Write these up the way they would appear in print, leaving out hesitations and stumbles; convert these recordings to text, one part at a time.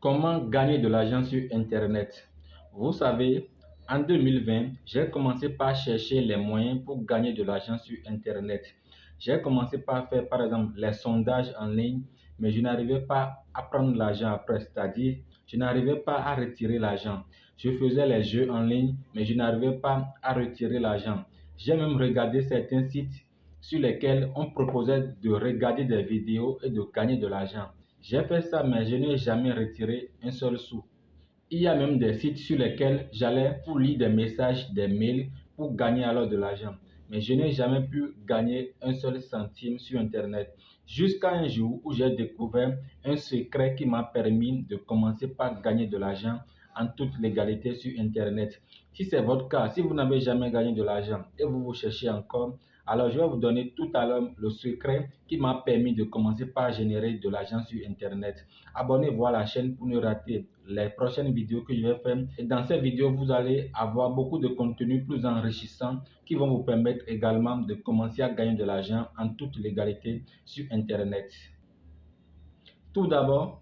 Comment gagner de l'argent sur Internet? Vous savez, en 2020, j'ai commencé par chercher les moyens pour gagner de l'argent sur Internet. J'ai commencé par faire, par exemple, les sondages en ligne, mais je n'arrivais pas à prendre l'argent après, c'est-à-dire, je n'arrivais pas à retirer l'argent. Je faisais les jeux en ligne, mais je n'arrivais pas à retirer l'argent. J'ai même regardé certains sites sur lesquels on proposait de regarder des vidéos et de gagner de l'argent. J'ai fait ça, mais je n'ai jamais retiré un seul sou. Il y a même des sites sur lesquels j'allais pour lire des messages, des mails, pour gagner alors de l'argent. Mais je n'ai jamais pu gagner un seul centime sur Internet. Jusqu'à un jour où j'ai découvert un secret qui m'a permis de commencer par gagner de l'argent en toute légalité sur Internet. Si c'est votre cas, si vous n'avez jamais gagné de l'argent et vous cherchez encore, alors je vais vous donner tout à l'heure le secret qui m'a permis de commencer par générer de l'argent sur Internet. Abonnez-vous à la chaîne pour ne rater les prochaines vidéos que je vais faire. Et dans ces vidéos, vous allez avoir beaucoup de contenu plus enrichissant qui vont vous permettre également de commencer à gagner de l'argent en toute légalité sur Internet. Tout d'abord,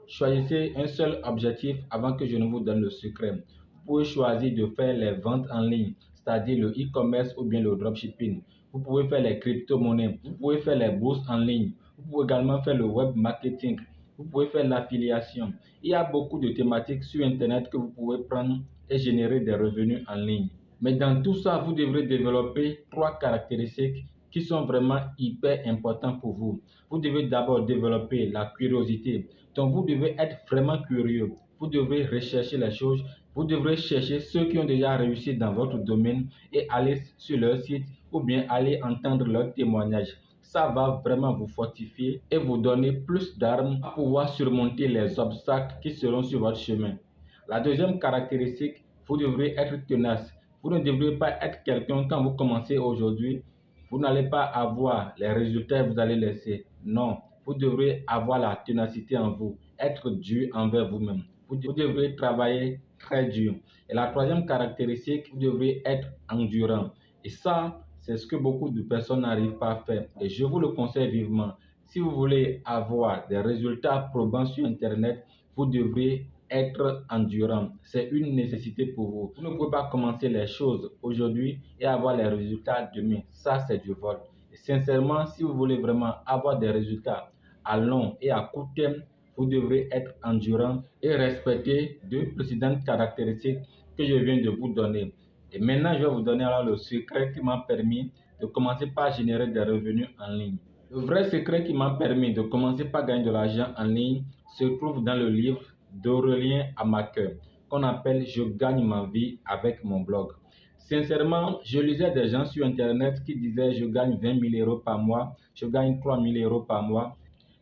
choisissez un seul objectif avant que je ne vous donne le secret. Vous pouvez choisir de faire les ventes en ligne, c'est-à-dire le e-commerce ou bien le dropshipping. Vous pouvez faire les crypto-monnaies, vous pouvez faire les bourses en ligne, vous pouvez également faire le web marketing, vous pouvez faire l'affiliation. Il y a beaucoup de thématiques sur Internet que vous pouvez prendre et générer des revenus en ligne. Mais dans tout ça, vous devrez développer 3 caractéristiques qui sont vraiment hyper importants pour vous. Vous devez d'abord développer la curiosité. Donc, vous devez être vraiment curieux. Vous devrez rechercher les choses. Vous devrez chercher ceux qui ont déjà réussi dans votre domaine et aller sur leur site ou bien aller entendre leurs témoignages. Ça va vraiment vous fortifier et vous donner plus d'armes pour pouvoir surmonter les obstacles qui seront sur votre chemin. La deuxième caractéristique, vous devrez être tenace. Vous ne devrez pas être quelqu'un quand vous commencez aujourd'hui. Vous n'allez pas avoir les résultats que vous allez laisser. Non, vous devrez avoir la ténacité en vous, être dur envers vous-même. Vous devrez travailler très dur. Et la troisième caractéristique, vous devrez être endurant. Et ça, c'est ce que beaucoup de personnes n'arrivent pas à faire. Et je vous le conseille vivement. Si vous voulez avoir des résultats probants sur Internet, vous devrez être endurant. C'est une nécessité pour vous. Vous ne pouvez pas commencer les choses aujourd'hui et avoir les résultats demain. Ça, c'est du vol. Et sincèrement, si vous voulez vraiment avoir des résultats à long et à court terme, vous devrez être endurant et respecter 2 précédentes caractéristiques que je viens de vous donner. Et maintenant, je vais vous donner alors le secret qui m'a permis de commencer par générer des revenus en ligne. Le vrai secret qui m'a permis de commencer par gagner de l'argent en ligne se trouve dans le livre d'Aurélien Amaker, qu'on appelle Je gagne ma vie avec mon blog. Sincèrement, je lisais des gens sur Internet qui disaient je gagne 20 000 euros par mois, je gagne 3 000 euros par mois.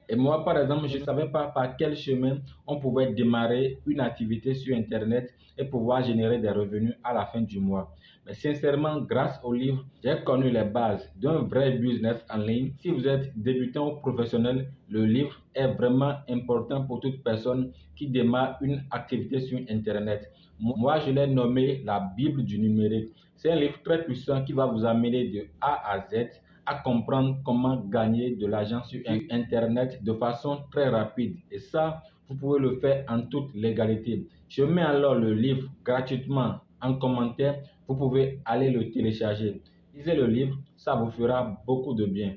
Et moi, par exemple, je ne savais pas par quel chemin on pouvait démarrer une activité sur Internet et pouvoir générer des revenus à la fin du mois. Mais sincèrement, grâce au livre, j'ai connu les bases d'un vrai business en ligne. Si vous êtes débutant ou professionnel, le livre est vraiment important pour toute personne qui démarre une activité sur Internet. Moi, je l'ai nommé la Bible du numérique. C'est un livre très puissant qui va vous amener de A à Z à comprendre comment gagner de l'argent sur Internet de façon très rapide. Et ça, vous pouvez le faire en toute légalité. Je mets alors le livre gratuitement en commentaire. Vous pouvez aller le télécharger. Lisez le livre, ça vous fera beaucoup de bien.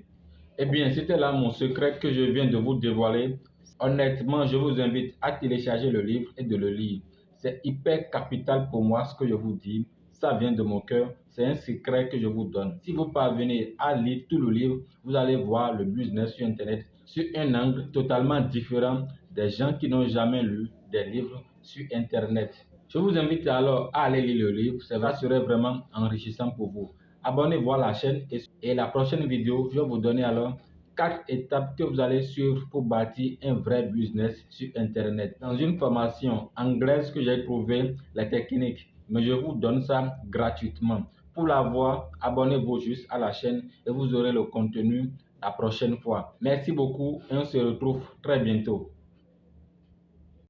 Eh bien, c'était là mon secret que je viens de vous dévoiler. Honnêtement, je vous invite à télécharger le livre et de le lire. C'est hyper capital pour moi ce que je vous dis. Ça vient de mon cœur. C'est un secret que je vous donne. Si vous parvenez à lire tout le livre, vous allez voir le business sur Internet sur un angle totalement différent des gens qui n'ont jamais lu des livres sur Internet. Je vous invite alors à aller lire le livre. Ça serait vraiment enrichissant pour vous. Abonnez-vous à la chaîne et la prochaine vidéo, je vais vous donner alors 4 étapes que vous allez suivre pour bâtir un vrai business sur Internet. Dans une formation anglaise que j'ai trouvé les techniques, mais je vous donne ça gratuitement. Pour l'avoir, abonnez-vous juste à la chaîne et vous aurez le contenu la prochaine fois. Merci beaucoup et on se retrouve très bientôt.